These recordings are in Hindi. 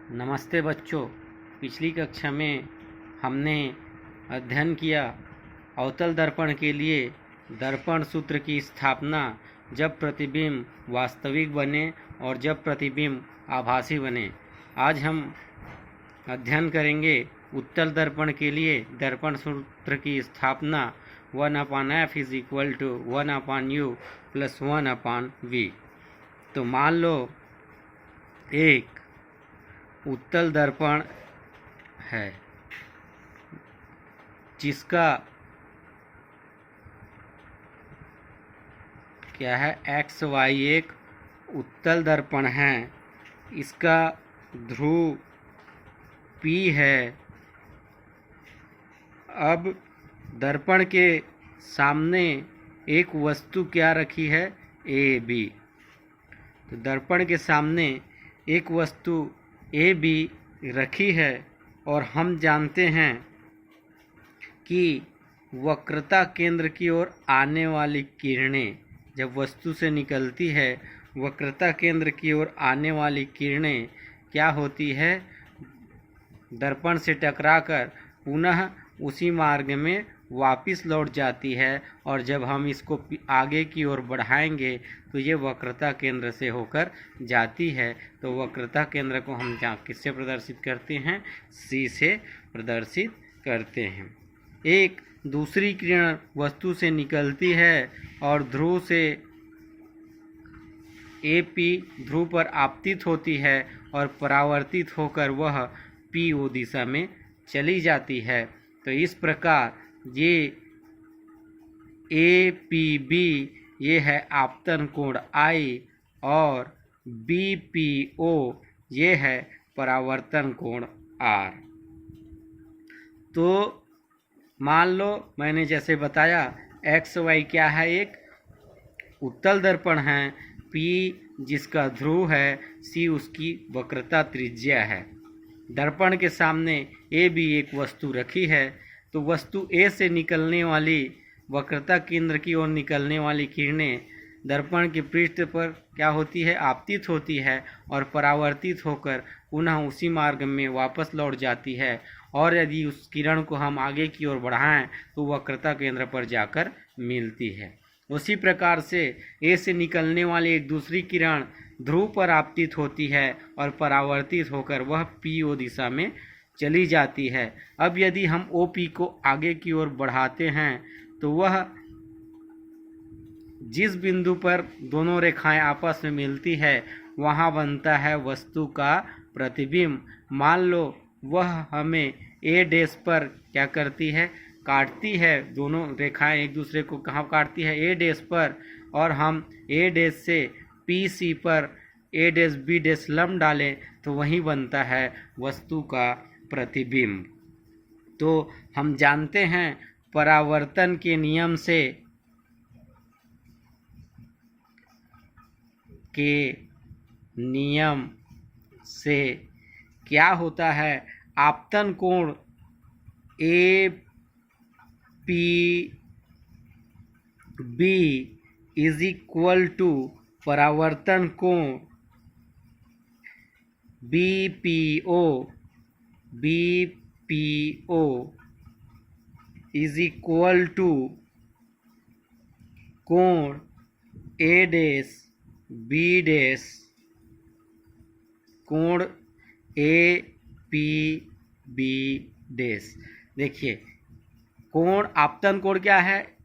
नमस्ते बच्चों। पिछली कक्षा में हमने अध्ययन किया अवतल दर्पण के लिए दर्पण सूत्र की स्थापना, जब प्रतिबिंब वास्तविक बने और जब प्रतिबिंब आभासी बने। आज हम अध्ययन करेंगे उत्तल दर्पण के लिए दर्पण सूत्र की स्थापना 1/f = 1/u + 1/v। तो मान लो एक उत्तल दर्पण है जिसका क्या है, XY एक उत्तल दर्पण है। इसका ध्रुव P है। अब दर्पण के सामने एक वस्तु क्या रखी है, AB। तो दर्पण के सामने एक वस्तु AB रखी है और हम जानते हैं कि वक्रता केंद्र की ओर आने वाली किरणें जब वस्तु से निकलती है, वक्रता केंद्र की ओर आने वाली किरणें क्या होती है, दर्पण से टकराकर पुनः उसी मार्ग में वापस लौट जाती है। और जब हम इसको आगे की ओर बढ़ाएंगे तो ये वक्रता केंद्र से होकर जाती है। तो वक्रता केंद्र को हम किससे प्रदर्शित करते हैं, C से प्रदर्शित करते हैं। एक दूसरी किरण वस्तु से निकलती है और ध्रुव से AP ध्रुव पर आपतित होती है और परावर्तित होकर वह PO दिशा में चली जाती है। तो इस प्रकार ये APB ये है आपतन कोण I और BPO ये है परावर्तन कोण R। तो मान लो मैंने जैसे बताया XY क्या है, एक उत्तल दर्पण है, P जिसका ध्रुव है, C उसकी वक्रता त्रिज्या है। दर्पण के सामने AB एक वस्तु रखी है। तो वस्तु A से निकलने वाली वक्रता केंद्र की ओर निकलने वाली किरणें दर्पण के पृष्ठ पर क्या होती है, आपतित होती है और परावर्तित होकर पुनः उसी मार्ग में वापस लौट जाती है। और यदि उस किरण को हम आगे की ओर बढ़ाएं तो वक्रता केंद्र पर जाकर मिलती है। उसी प्रकार से A से निकलने वाली एक दूसरी किरण ध्रुव पर आपतित होती है और परावर्तित होकर वह PO दिशा में चली जाती है। अब यदि हम OP को आगे की ओर बढ़ाते हैं तो वह जिस बिंदु पर दोनों रेखाएं आपस में मिलती है वहां बनता है वस्तु का प्रतिबिंब। मान लो वह हमें A' पर क्या करती है, काटती है। दोनों रेखाएं एक दूसरे को कहाँ काटती है, A' पर, और हम A' से PC पर A', B' लंब डालें तो वही बनता है वस्तु का प्रतिबिंब। तो हम जानते हैं परावर्तन के नियम से क्या होता है, आपतन कोण APB = परावर्तन कोण BPO = कोण A', B', कोण APB'। देखिए कोण, आपतन कोण क्या है,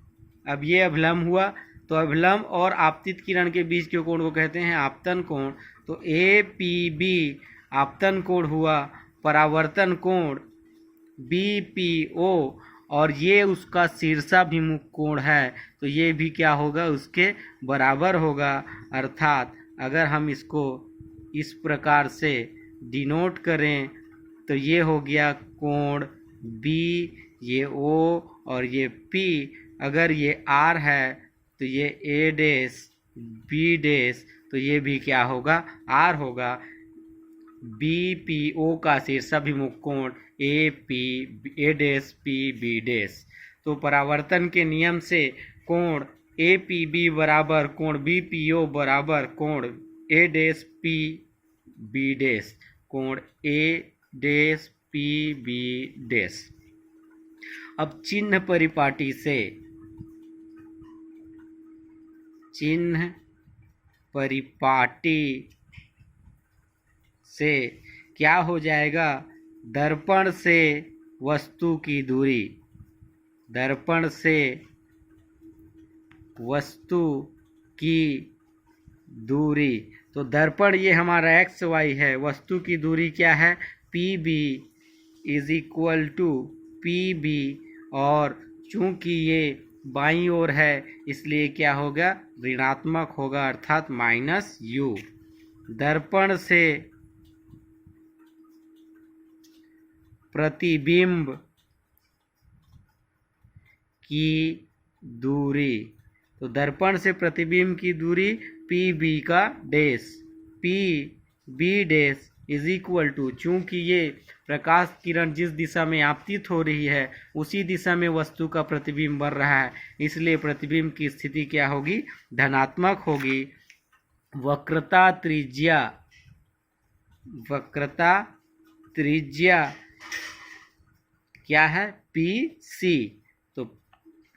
अब ये अभिलंब हुआ तो अभिलंब और आपतित किरण के बीच के कोण को कहते हैं आपतन कोण। तो APB आपतन कोण हुआ, परावर्तन कोण BPO और ये उसका शीर्षाभिमुख कोण है, तो ये भी क्या होगा, उसके बराबर होगा। अर्थात अगर हम इसको इस प्रकार से डिनोट करें तो ये हो गया कोण B, ये O और ये P। अगर ये R है तो ये A', B', तो ये भी क्या होगा, R होगा। BPO का शीर्षाभिमुख कोण A', तो परावर्तन के नियम से कोण APB बराबर कोण BPO बराबर कोण A', P, B'। कोण ए डैश पी बी डैश। अब चिन्ह परिपाटी से क्या हो जाएगा, दर्पण से वस्तु की दूरी, दर्पण से वस्तु की दूरी। तो दर्पण ये हमारा एक्स वाई है, वस्तु की दूरी क्या है, P B is equal to P B, और चूंकि ये बाईं ओर है इसलिए क्या होगा, ऋणात्मक होगा अर्थात माइनस यू। दर्पण से प्रतिबिंब की दूरी, तो दर्पण से प्रतिबिंब की दूरी पी बी का dash, P B dash is equal to, चूंकि ये प्रकाश किरण जिस दिशा में आपतित हो रही है उसी दिशा में वस्तु का प्रतिबिंब बन रहा है, इसलिए प्रतिबिंब की स्थिति क्या होगी, धनात्मक होगी। वक्रता त्रिज्या क्या है, पी सी, तो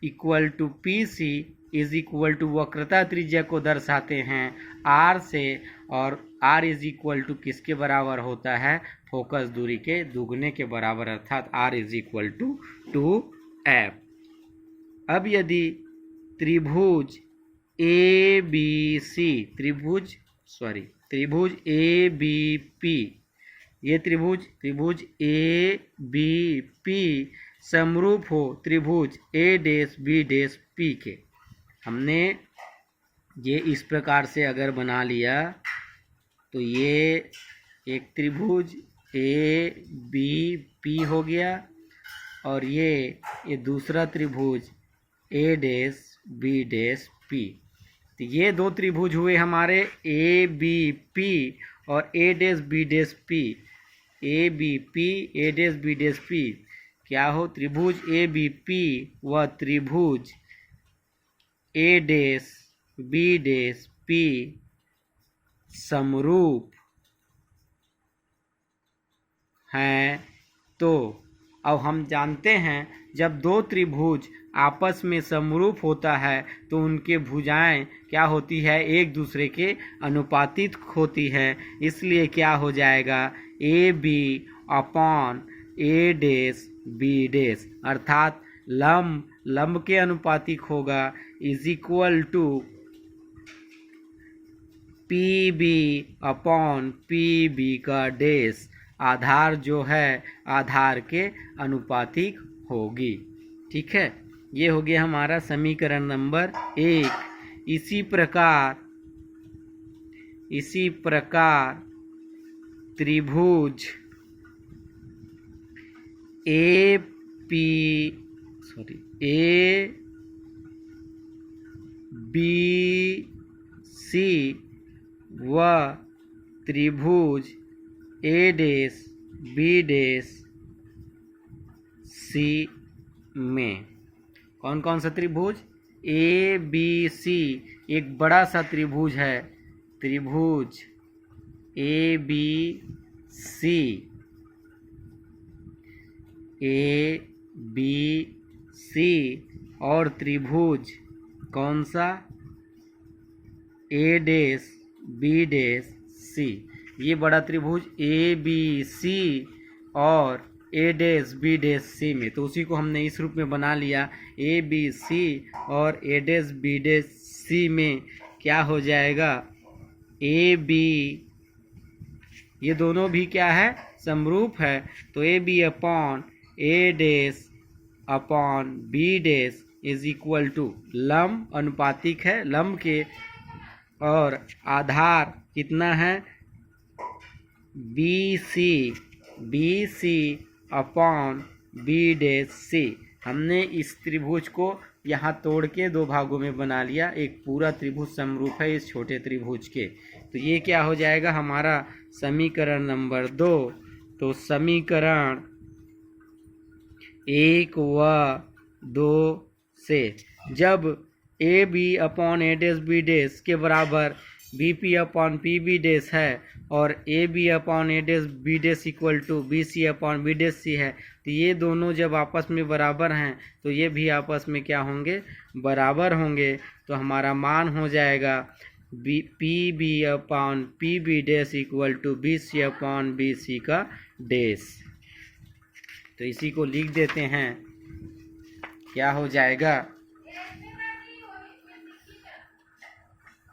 equal to P C is equal to वक्रता त्रिज्या को दर्शाते हैं आर से, और आर इज इक्वल टू किसके बराबर होता है, फोकस दूरी के दुगने के बराबर, अर्थात are is equal to 2f। अब यदि त्रिभुज ए बी सी, त्रिभुज ए बी पी, ये त्रिभुज ए बी पी समरूप हो त्रिभुज A dash B dash P के, हमने ये इस प्रकार से अगर बना लिया तो ये एक त्रिभुज ए बी पी हो गया, और ये दूसरा त्रिभुज A dash B dash P. तो ये दो त्रिभुज हुए हमारे ए बी पी और A dash B dash P, A B P A dash B dash P क्या हो, त्रिभुज ए बी पी व त्रिभुज A dash B dash P समरूप हैं। तो अब हम जानते हैं जब दो त्रिभुज आपस में समरूप होता है तो उनके भुजाएं क्या होती है, एक दूसरे के अनुपातिक होती है, इसलिए क्या हो जाएगा, A B upon A dash B dash, अर्थात लंब के अनुपातिक होगा, is equal to P B upon P B का डैश, आधार जो है आधार के अनुपातिक होगी। ठीक है, ये हो गया हमारा समीकरण नंबर 1। इसी प्रकार त्रिभुज ए बी सी व त्रिभुज ए डैश बी डैश सी में कौन कौन सा त्रिभुज, ए बी सी एक बड़ा सा त्रिभुज है, त्रिभुज A B C, A B C, और त्रिभुज कौन सा, ए डैश बी डैश सी। ये बड़ा त्रिभुज ए बी सी और ए डैश बी डैश सी में, तो उसी को हमने इस रूप में बना लिया, ए बी सी और ए डैश बी डैश सी में क्या हो जाएगा, ए बी, ये दोनों भी क्या है, समरूप है, तो A B upon A dash upon B dash is equal to, लंब अनुपातिक है लंब के, और आधार कितना है, B C upon B dash C. हमने इस त्रिभुज को यहाँ तोड़ के दो भागों में बना लिया, एक पूरा त्रिभुज समरूप है इस छोटे त्रिभुज के, तो ये क्या हो जाएगा हमारा समीकरण नंबर 2। तो समीकरण 1 व 2 से जब A B upon A dash B dash के बराबर B P upon P B dash है और A B upon A dash B dash equal to B C upon B dash C है, तो ये दोनों जब आपस में बराबर हैं तो ये भी आपस में क्या होंगे, बराबर होंगे। तो हमारा मान हो जाएगा P B upon P B dash equal to B C upon B C का डैश। तो इसी को लिख देते हैं, क्या हो जाएगा,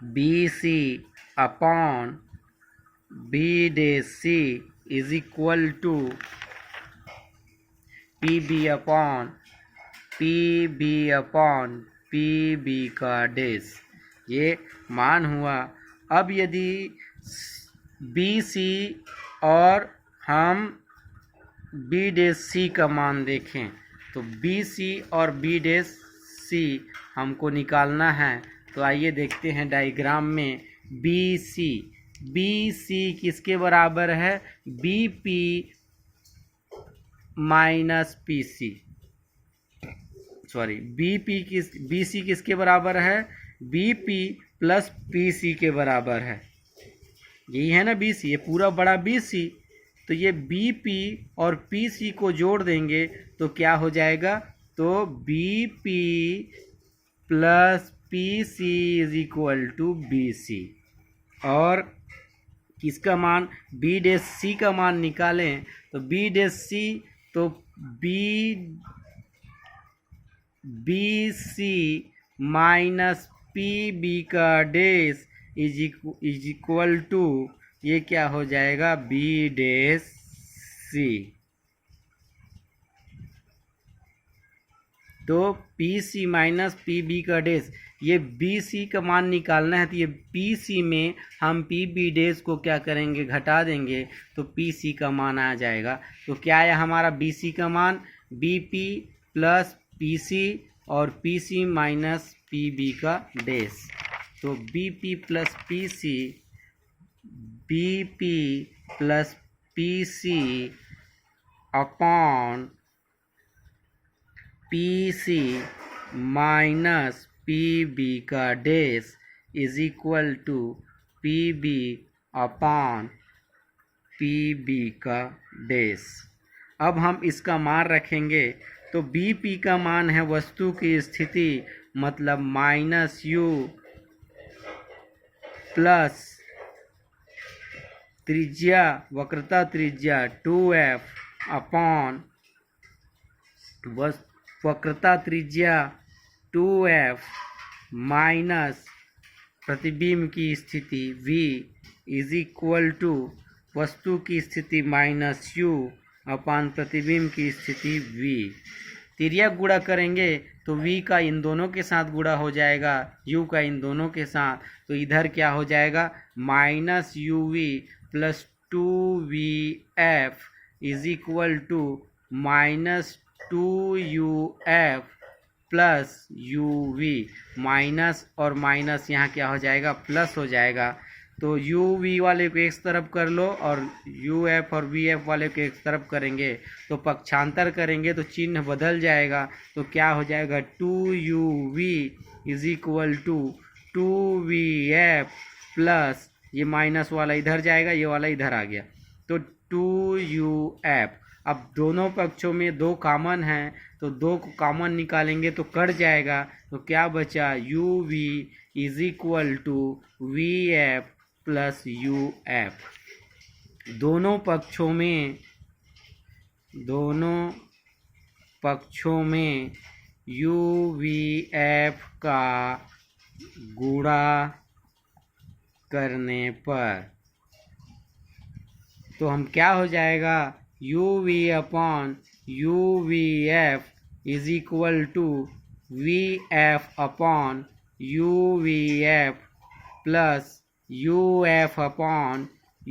B C upon B dash C is equal to P B upon P B का डैश। ये मान हुआ। अब यदि बी सी और हम बी डैश सी का मान देखें तो बी सी और बी डैश सी हमको निकालना है। तो आइए देखते हैं डायग्राम में, बी सी किसके बराबर है, B P minus P C, sorry B C किसके बराबर है, B P plus P C के बराबर है। यही है ना बी सी, ये पूरा बड़ा बी सी। तो ये बी पी और पी सी को जोड़ देंगे तो क्या हो जाएगा, तो B P plus P C is equal to B C. और किसका मान, बी डैश सी का मान निकालें तो बी डैश सी, तो B C minus P B का डैश इज इक्वल टू, ये क्या हो जाएगा, बी डैश सी। तो P C minus P B का डैश, ये बी सी का मान निकालना है, तो ये पी सी में हम पी बी डैश को क्या करेंगे, घटा देंगे, तो पी सी का मान आ जाएगा। तो क्या है हमारा बी सी का मान, B P plus P C और P C minus P B का डैश। तो B P plus P C, B P plus P C upon P C minus P B का dash is equal to P B upon P B का डैश। अब हम इसका मान रखेंगे तो बी पी का मान है वस्तु की स्थिति, मतलब माइनस यू प्लस त्रिज्या, वक्रता त्रिज्या 2f अपॉन वक्रता त्रिज्या 2f माइनस प्रतिबिंब की स्थिति v इज इक्वल टू वस्तु की स्थिति माइनस u अपान प्रतिबिंब की स्थिति v। तिर्यक गुणा करेंगे तो v का इन दोनों के साथ गुणा हो जाएगा, u का इन दोनों के साथ, तो इधर क्या हो जाएगा, minus U V plus 2vf is equal to minus 2uf plus uv। Minus और माइनस यहाँ क्या हो जाएगा, प्लस हो जाएगा। तो uv वाले को एक तरफ कर लो और uf और vf वाले को एक तरफ करेंगे तो पक्षांतर करेंगे तो चिन्ह बदल जाएगा। तो क्या हो जाएगा, 2uv is equal to 2vf plus, ये माइनस वाला इधर जाएगा, ये वाला इधर आ गया, तो 2uf। अब दोनों पक्षों में दो कॉमन हैं तो दो को कॉमन निकालेंगे तो कट जाएगा, तो क्या बचा, uv is equal to vf plus uf। दोनों पक्षों में uvf का गुणा करने पर तो हम क्या हो जाएगा, uv upon uvf is equal to vf upon uvf plus uf upon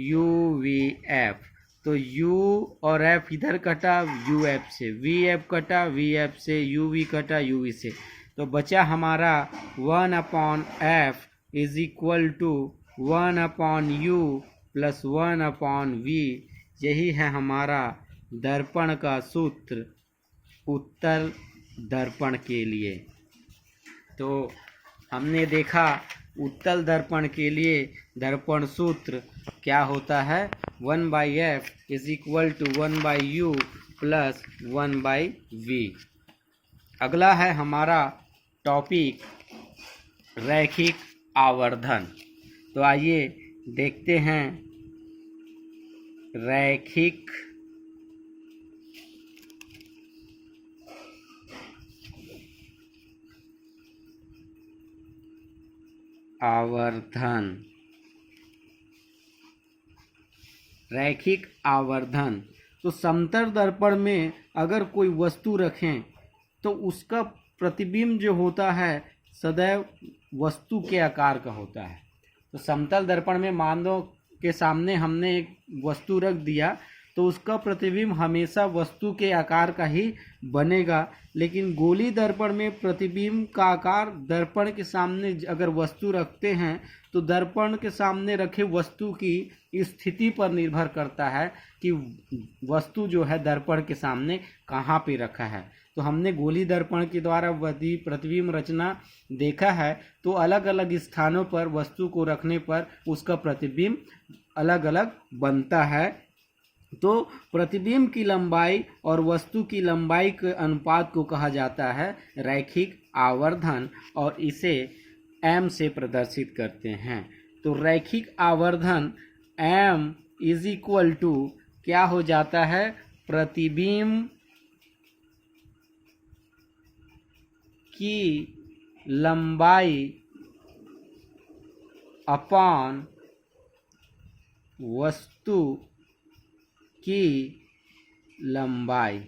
uvf। तो u और f इधर कटा uf से, vf कटा vf से, uv कटा uv से, तो बचा हमारा 1 upon f is equal to 1 upon u plus 1 upon v। यही है हमारा दर्पण का सूत्र उत्तल दर्पण के लिए। तो हमने देखा उत्तल दर्पण के लिए दर्पण सूत्र क्या होता है? 1/f is equal to 1/u plus 1/v। अगला है हमारा टॉपिक रैखिक आवर्धन। तो आइए देखते हैं रैखिक आवर्धन। रैखिक आवर्धन तो समतल दर्पण में अगर कोई वस्तु रखें तो उसका प्रतिबिंब जो होता है सदैव वस्तु के आकार का होता है। तो समतल दर्पण में मान लो के सामने हमने एक वस्तु रख दिया तो उसका प्रतिबिंब हमेशा वस्तु के आकार का ही बनेगा, लेकिन गोली दर्पण में प्रतिबिंब का आकार दर्पण के सामने अगर वस्तु रखते हैं तो दर्पण के सामने रखे वस्तु की स्थिति पर निर्भर करता है कि वस्तु जो है दर्पण के सामने कहाँ पे रखा है। तो हमने गोली दर्पण के द्वारा प्रतिबिंब रचना देखा है, तो अलग अलग स्थानों पर वस्तु को रखने पर उसका प्रतिबिंब अलग अलग बनता है। तो प्रतिबिंब की लंबाई और वस्तु की लंबाई के अनुपात को कहा जाता है रैखिक आवर्धन और इसे m से प्रदर्शित करते हैं। तो रैखिक आवर्धन m इज इक्वल टू क्या हो जाता है? प्रतिबिंब की लंबाई अपॉन वस्तु की लंबाई।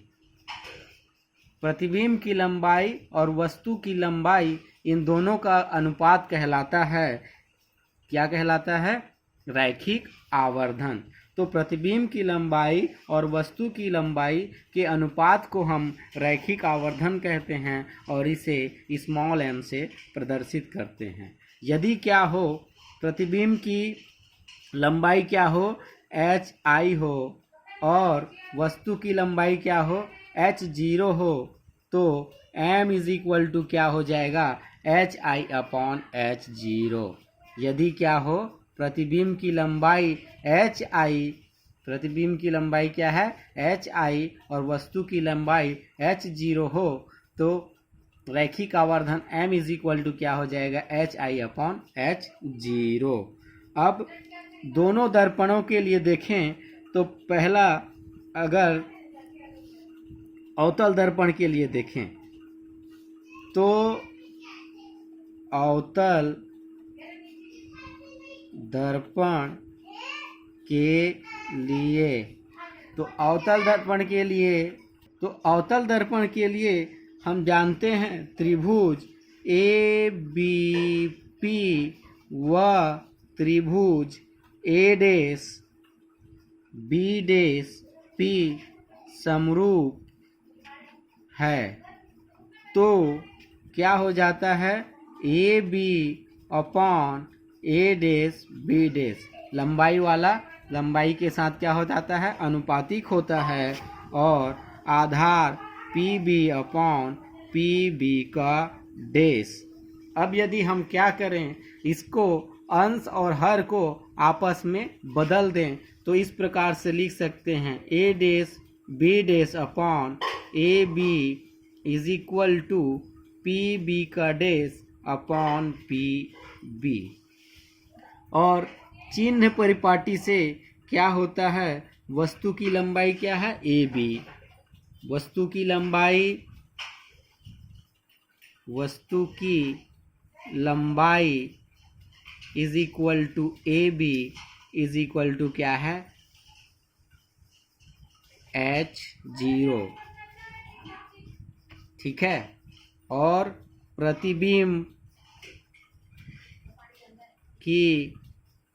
प्रतिबिंब की लंबाई और वस्तु की लंबाई इन दोनों का अनुपात कहलाता है, क्या कहलाता है? रैखिक आवर्धन। तो प्रतिबिंब की लंबाई और वस्तु की लंबाई के अनुपात को हम रैखिक आवर्धन कहते हैं और इसे स्मॉल m से प्रदर्शित करते हैं। यदि क्या हो प्रतिबिंब की लंबाई क्या हो? hi हो और वस्तु की लंबाई क्या हो? h0 हो, तो m इज इक्वल टू क्या हो जाएगा? hi upon h0। यदि क्या हो प्रतिबिंब की लंबाई hi, प्रतिबिंब की लंबाई क्या है? hi और वस्तु की लंबाई h0 हो, तो रैखिक आवर्धन m इज इक्वल टू क्या हो जाएगा? hi upon h0। अब दोनों दर्पणों के लिए देखें तो पहला अगर अवतल दर्पण के लिए देखें तो अवतल दर्पण के लिए अवतल दर्पण के लिए हम जानते हैं त्रिभुज ABP व त्रिभुज A'B'P समरूप है। तो क्या हो जाता है? AB अपॉन A'B लंबाई वाला लंबाई के साथ क्या हो जाता है? अनुपातिक होता है और आधार PB अपॉन PB का डेश। अब यदि हम क्या करें, इसको अंश और हर को आपस में बदल दें तो इस प्रकार से लिख सकते हैं A'B upon AB is equal to PB का डेश अपॉन PB। और चिन्ह परिपाटी से क्या होता है? वस्तु की लंबाई क्या है? AB। वस्तु की लंबाई is equal to AB is equal to क्या है? h0। ठीक है। और प्रतिबिंब की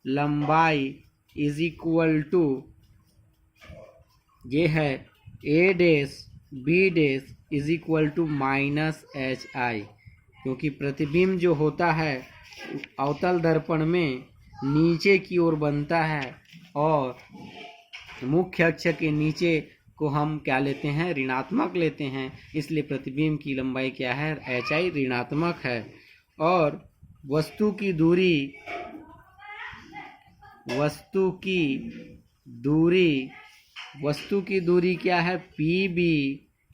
लंबाई इज इक्वल टू ये है A'B' is equal to -hi, क्योंकि प्रतिबिंब जो होता है अवतल दर्पण में नीचे की ओर बनता है और मुख्य अक्ष के नीचे को हम क्या लेते हैं? ऋणात्मक लेते हैं, इसलिए प्रतिबिंब की लंबाई क्या है? hi ऋणात्मक है। और वस्तु की दूरी क्या है, PB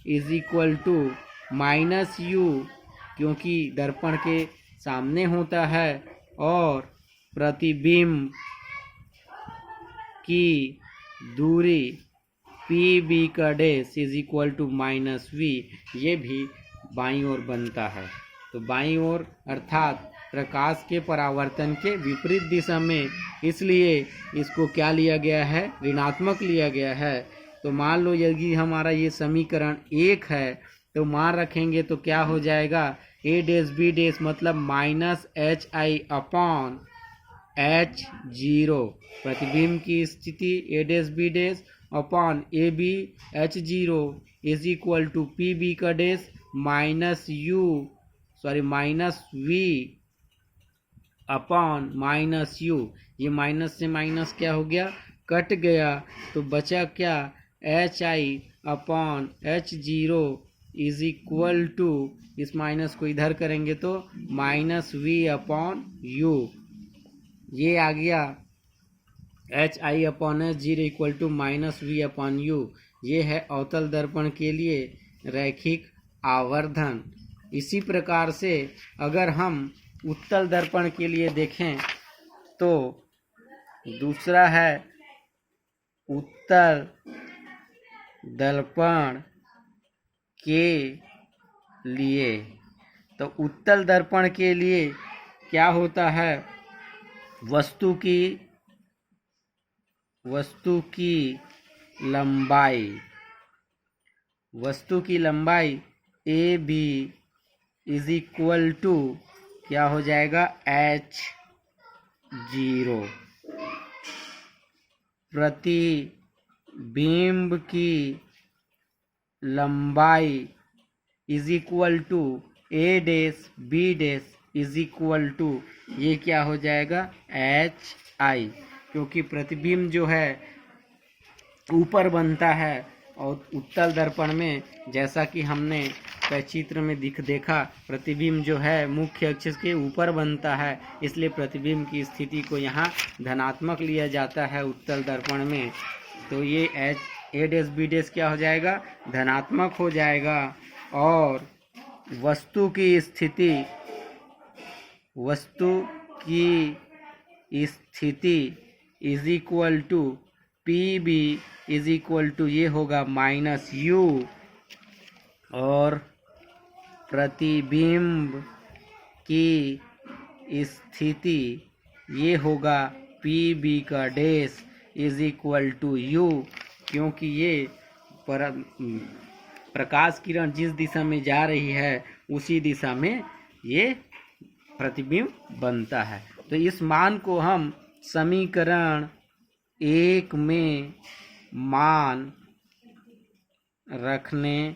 is equal to minus U, क्योंकि दर्पण के सामने होता है, और प्रतिबिंब की दूरी PB का dash is equal to minus V, ये भी बाईं ओर बनता है। तो बाईं ओर अर्थात प्रकाश के परावर्तन के विपरीत दिशा में, इसलिए इसको क्या लिया गया है, ऋणात्मक लिया गया है। तो मान लो यदि हमारा ये समीकरण 1 है, तो मान रखेंगे तो क्या हो जाएगा, A डैश B डैश मतलब माइनस HI अपॉन H0, प्रतिबिंब की स्थिति A dash B dash upon AB H0 is equal to PB का dash minus V upon minus U। ये माइनस से माइनस क्या हो गया, कट गया, तो बचा क्या, HI upon H0 is equal to, इस माइनस को इधर करेंगे तो माइनस V अपॉन U, ये आ गया HI upon H0 equal to minus V upon U। ये है अवतल दर्पण के लिए रैखिक आवर्धन। इसी प्रकार से अगर हम उत्तल दर्पण के लिए देखें तो दूसरा है उत्तल दर्पण के लिए। तो उत्तल दर्पण के लिए क्या होता है, वस्तु की लंबाई AB इज इक्वल टू क्या हो जाएगा, H0, प्रतिबिंब की लंबाई is equal to A dash B dash is equal to, ये क्या हो जाएगा, HI, क्योंकि प्रतिबिंब जो है ऊपर बनता है, और उत्तल दर्पण में जैसा कि हमने चित्र में देखा, प्रतिबिंब जो है मुख्य अक्ष के ऊपर बनता है, इसलिए प्रतिबिंब की स्थिति को यहाँ धनात्मक लिया जाता है उत्तल दर्पण में। तो ये A डैश B डैश क्या हो जाएगा, धनात्मक हो जाएगा, और वस्तु की स्थिति is equal to PB is equal to, ये होगा माइनस U, और प्रतिबिंब की स्थिति ये होगा PB का dash is equal to U, क्योंकि ये प्रकाश किरण जिस दिशा में जा रही है उसी दिशा में ये प्रतिबिंब बनता है। तो इस मान को हम समीकरण 1 में मान रखने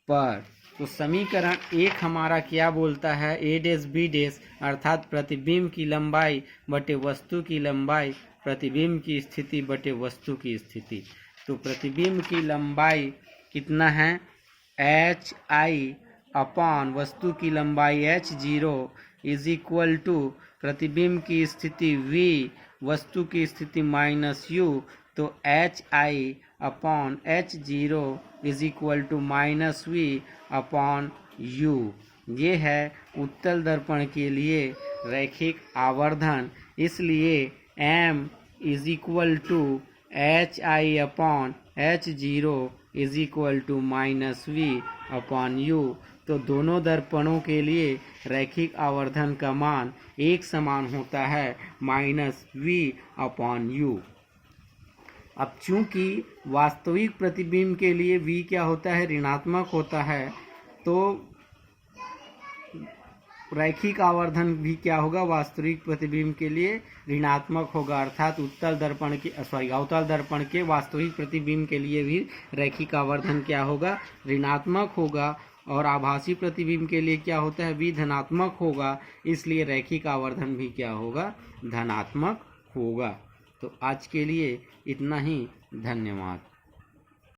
पर, तो समीकरण 1 हमारा क्या बोलता है, A डैश B डैश अर्थात प्रतिबिंब की लंबाई बटे वस्तु की लंबाई, प्रतिबिंब की स्थिति बटे वस्तु की स्थिति। तो प्रतिबिंब की लंबाई कितना है, HI अपॉन वस्तु की लंबाई H0 इज इक्वल टू प्रतिबिंब की स्थिति V, वस्तु की स्थिति माइनस U, तो HI upon H0 is equal to minus V upon U। ये है उत्तल दर्पण के लिए रैखिक आवर्धन, इसलिए M is equal to HI upon H0 is equal to minus V upon U। तो दोनों दर्पणों के लिए रैखिक आवर्धन का मान एक समान होता है, माइनस V अपॉन U। अब चूंकि वास्तविक प्रतिबिंब के लिए V क्या होता है, ऋणात्मक होता है, तो रैखिक आवर्धन भी क्या होगा, वास्तविक प्रतिबिंब के लिए ऋणात्मक होगा, अर्थात अवतल दर्पण के वास्तविक प्रतिबिंब के लिए भी रैखिक आवर्धन क्या होगा, ऋणात्मक होगा, और आभासी प्रतिबिंब के लिए क्या होता है, V धनात्मक होगा, इसलिए रैखिक आवर्धन भी क्या होगा, धनात्मक होगा। तो आज के लिए इतना ही, धन्यवाद।